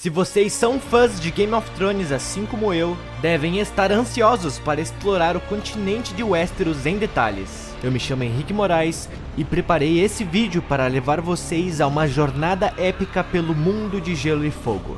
Se vocês são fãs de Game of Thrones assim como eu, devem estar ansiosos para explorar o continente de Westeros em detalhes. Eu me chamo Henrique Moraes e preparei esse vídeo para levar vocês a uma jornada épica pelo mundo de Gelo e Fogo.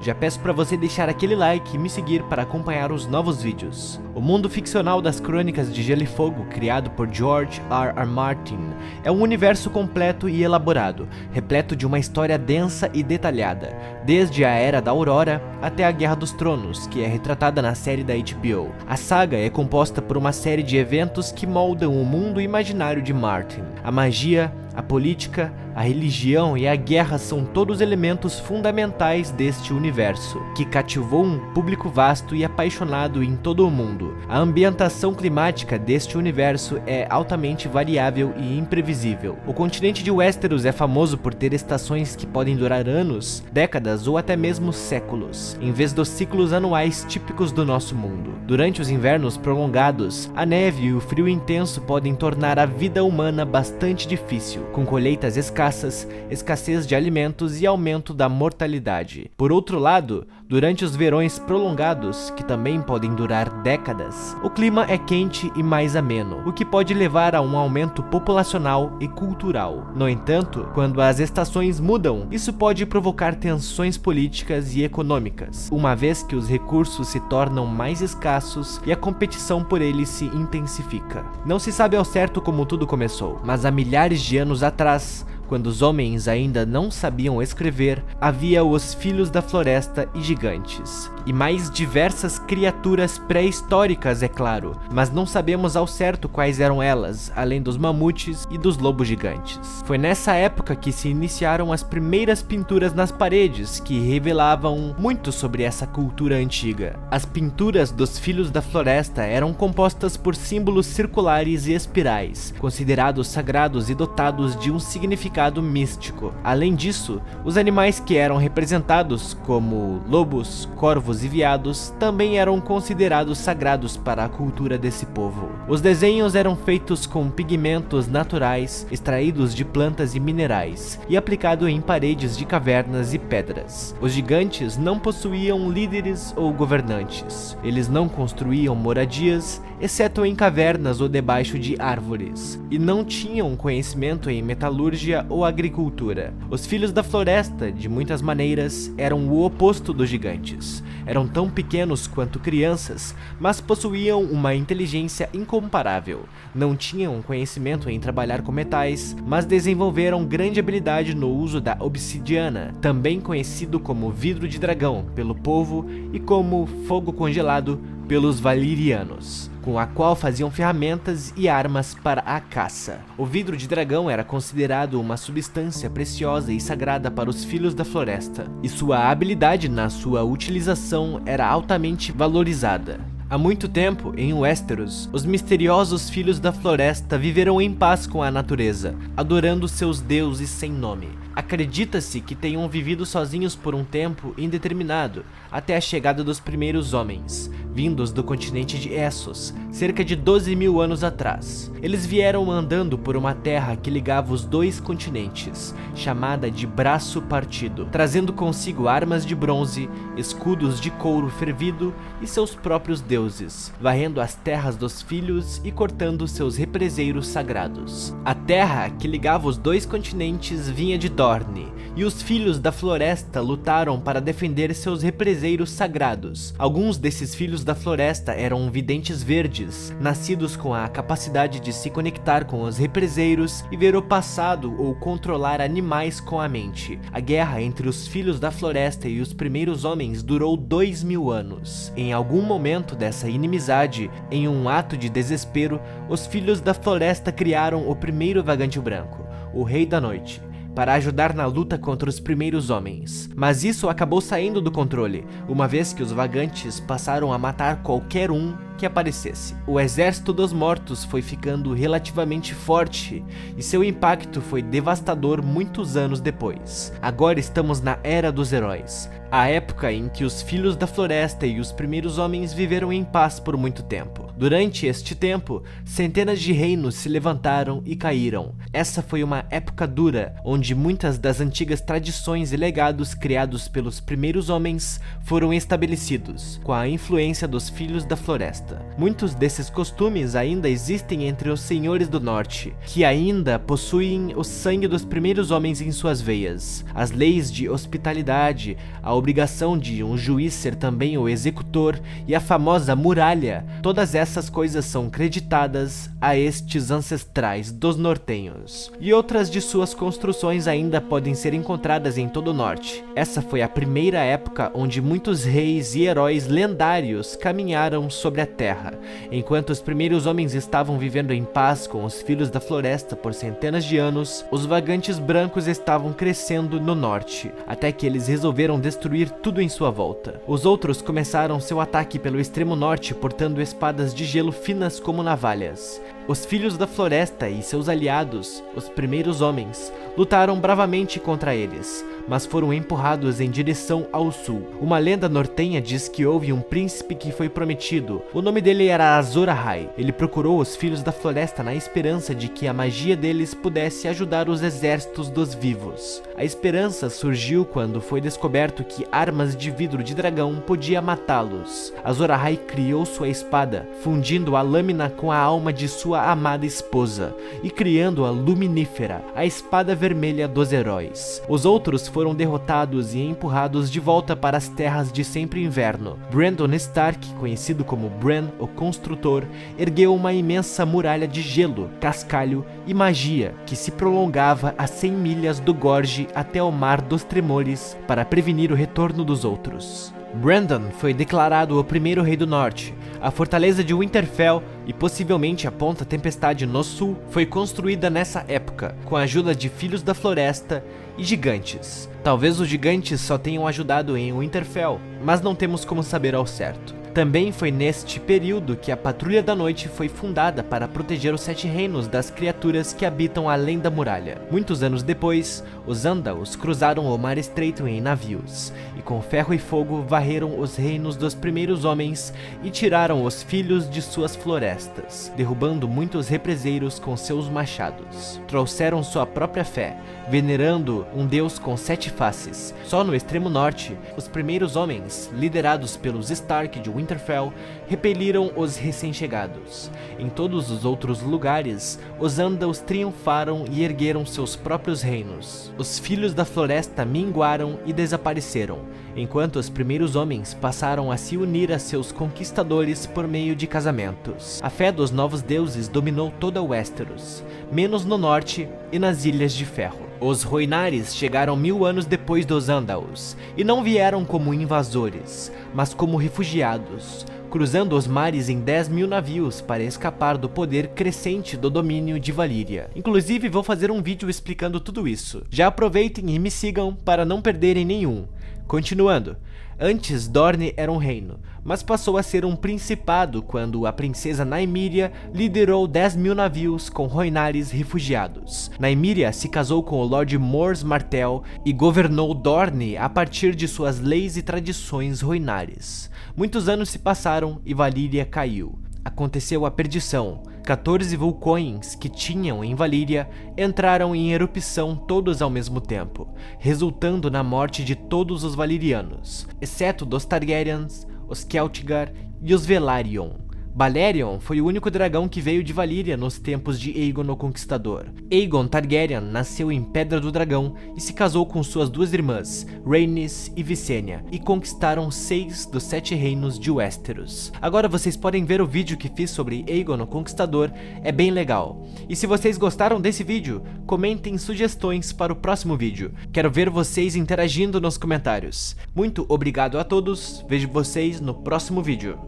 Já peço para você deixar aquele like e me seguir para acompanhar os novos vídeos. O mundo ficcional das Crônicas de Gelo e Fogo, criado por George R.R. Martin, é um universo completo e elaborado, repleto de uma história densa e detalhada, desde a Era da Aurora até a Guerra dos Tronos, que é retratada na série da HBO. A saga é composta por uma série de eventos que moldam o mundo imaginário de Martin. A magia, a política, a religião e a guerra são todos elementos fundamentais deste universo, que cativou um público vasto e apaixonado em todo o mundo. A ambientação climática deste universo é altamente variável e imprevisível. O continente de Westeros é famoso por ter estações que podem durar anos, décadas ou até mesmo séculos, em vez dos ciclos anuais típicos do nosso mundo. Durante os invernos prolongados, a neve e o frio intenso podem tornar a vida humana bastante difícil, com colheitas escassas, escassez de alimentos e aumento da mortalidade. Por outro lado, durante os verões prolongados, que também podem durar décadas, o clima é quente e mais ameno, o que pode levar a um aumento populacional e cultural. No entanto, quando as estações mudam, isso pode provocar tensões políticas e econômicas, uma vez que os recursos se tornam mais escassos e a competição por eles se intensifica. Não se sabe ao certo como tudo começou, mas há milhares de anos atrás, quando os homens ainda não sabiam escrever, havia os Filhos da Floresta e gigantes, e mais diversas criaturas pré-históricas, é claro, mas não sabemos ao certo quais eram elas, além dos mamutes e dos lobos gigantes. Foi nessa época que se iniciaram as primeiras pinturas nas paredes, que revelavam muito sobre essa cultura antiga. As pinturas dos Filhos da Floresta eram compostas por símbolos circulares e espirais, considerados sagrados e dotados de um significado místico. Além disso, os animais que eram representados, como lobos, corvos e veados, também eram considerados sagrados para a cultura desse povo. Os desenhos eram feitos com pigmentos naturais, extraídos de plantas e minerais, e aplicado em paredes de cavernas e pedras. Os gigantes não possuíam líderes ou governantes. Eles não construíam moradias, exceto em cavernas ou debaixo de árvores, e não tinham conhecimento em metalúrgia ou agricultura. Os Filhos da Floresta, de muitas maneiras, eram o oposto dos gigantes. Eram tão pequenos quanto crianças, mas possuíam uma inteligência incomparável. Não tinham conhecimento em trabalhar com metais, mas desenvolveram grande habilidade no uso da obsidiana, também conhecido como vidro de dragão pelo povo e como fogo congelado pelos Valyrianos, com a qual faziam ferramentas e armas para a caça. O vidro de dragão era considerado uma substância preciosa e sagrada para os Filhos da Floresta, e sua habilidade na sua utilização era altamente valorizada. Há muito tempo, em Westeros, os misteriosos Filhos da Floresta viveram em paz com a natureza, adorando seus deuses sem nome. Acredita-se que tenham vivido sozinhos por um tempo indeterminado, até a chegada dos primeiros homens, vindos do continente de Essos, cerca de 12 mil anos atrás. Eles vieram andando por uma terra que ligava os dois continentes, chamada de Braço Partido, trazendo consigo armas de bronze, escudos de couro fervido e seus próprios deuses, varrendo as terras dos filhos e cortando seus represeiros sagrados. A terra que ligava os dois continentes vinha de Dorne, e os Filhos da Floresta lutaram para defender seus represeiros sagrados. Alguns desses Filhos da Floresta eram videntes verdes, nascidos com a capacidade de se conectar com os represeiros e ver o passado ou controlar animais com a mente. A guerra entre os Filhos da Floresta e os primeiros homens durou 2000 anos. Em algum momento dessa inimizade, em um ato de desespero, os Filhos da Floresta criaram o primeiro Vagante Branco, o Rei da Noite, para ajudar na luta contra os primeiros homens. Mas isso acabou saindo do controle, uma vez que os vagantes passaram a matar qualquer um que aparecesse. O exército dos mortos foi ficando relativamente forte e seu impacto foi devastador muitos anos depois. Agora estamos na Era dos Heróis, a época em que os Filhos da Floresta e os primeiros homens viveram em paz por muito tempo. Durante este tempo, centenas de reinos se levantaram e caíram. Essa foi uma época dura, onde muitas das antigas tradições e legados criados pelos primeiros homens foram estabelecidos, com a influência dos Filhos da Floresta. Muitos desses costumes ainda existem entre os Senhores do Norte, que ainda possuem o sangue dos primeiros homens em suas veias. As leis de hospitalidade, a obrigação de um juiz ser também o executor e a famosa muralha, todas essas coisas são creditadas a estes ancestrais dos nortenhos. E outras de suas construções ainda podem ser encontradas em todo o norte. Essa foi a primeira época onde muitos reis e heróis lendários caminharam sobre a terra. Enquanto os primeiros homens estavam vivendo em paz com os Filhos da Floresta por centenas de anos, os vagantes brancos estavam crescendo no norte, até que eles resolveram destruir tudo em sua volta. Os outros começaram seu ataque pelo extremo norte, portando espadas de gelo finas como navalhas. Os Filhos da Floresta e seus aliados, os primeiros homens, lutaram bravamente contra eles, mas foram empurrados em direção ao sul. Uma lenda nortenha diz que houve um príncipe que foi prometido. O nome dele era Azor Ahai. Ele procurou os Filhos da Floresta na esperança de que a magia deles pudesse ajudar os exércitos dos vivos. A esperança surgiu quando foi descoberto que armas de vidro de dragão podia matá-los. Azor Ahai criou sua espada, fundindo a lâmina com a alma de sua amada esposa e criando a Luminífera, a espada vermelha dos heróis. Os outros foram derrotados e empurrados de volta para as terras de Sempre Inverno. Brandon Stark, conhecido como Bran o Construtor, ergueu uma imensa muralha de gelo, cascalho e magia que se prolongava a 100 milhas do Gorge até o Mar dos Tremores para prevenir o retorno dos outros. Brandon foi declarado o primeiro rei do norte. A fortaleza de Winterfell e possivelmente a Ponta Tempestade no sul foi construída nessa época, com a ajuda de Filhos da Floresta e gigantes. Talvez os gigantes só tenham ajudado em Winterfell, mas não temos como saber ao certo. Também foi neste período que a Patrulha da Noite foi fundada para proteger os 7 reinos das criaturas que habitam além da muralha. Muitos anos depois, os Andals cruzaram o Mar Estreito em navios, e com ferro e fogo varreram os reinos dos primeiros homens e tiraram os filhos de suas florestas, derrubando muitos represeiros com seus machados. Trouxeram sua própria fé, venerando um deus com 7 faces. Só no extremo norte, os primeiros homens, liderados pelos Stark de Winterfell, repeliram os recém-chegados. Em todos os outros lugares, os Andals triunfaram e ergueram seus próprios reinos. Os Filhos da Floresta minguaram e desapareceram, enquanto os primeiros homens passaram a se unir a seus conquistadores por meio de casamentos. A fé dos novos deuses dominou toda Westeros, menos no norte e nas Ilhas de Ferro. Os Rhoynares chegaram 1000 anos depois dos Andals, e não vieram como invasores, mas como refugiados, cruzando os mares em 10.000 navios para escapar do poder crescente do domínio de Valíria. Inclusive vou fazer um vídeo explicando tudo isso. Já aproveitem e me sigam para não perderem nenhum. Continuando, antes Dorne era um reino, mas passou a ser um principado quando a princesa Nymeria liderou 10.000 navios com Rhoynares refugiados. Nymeria se casou com o Lord Mors Martell e governou Dorne a partir de suas leis e tradições Rhoynares. Muitos anos se passaram e Valíria caiu. Aconteceu a perdição. 14 vulcões que tinham em Valíria entraram em erupção todos ao mesmo tempo, resultando na morte de todos os valirianos, exceto dos Targaryens, os Celtigar e os Velaryon. Balerion foi o único dragão que veio de Valíria nos tempos de Aegon o Conquistador. Aegon Targaryen nasceu em Pedra do Dragão e se casou com suas 2 irmãs, Rhaenys e Visenya, e conquistaram 6 dos 7 reinos de Westeros. Agora vocês podem ver o vídeo que fiz sobre Aegon o Conquistador, é bem legal. E se vocês gostaram desse vídeo, comentem sugestões para o próximo vídeo. Quero ver vocês interagindo nos comentários. Muito obrigado a todos, vejo vocês no próximo vídeo.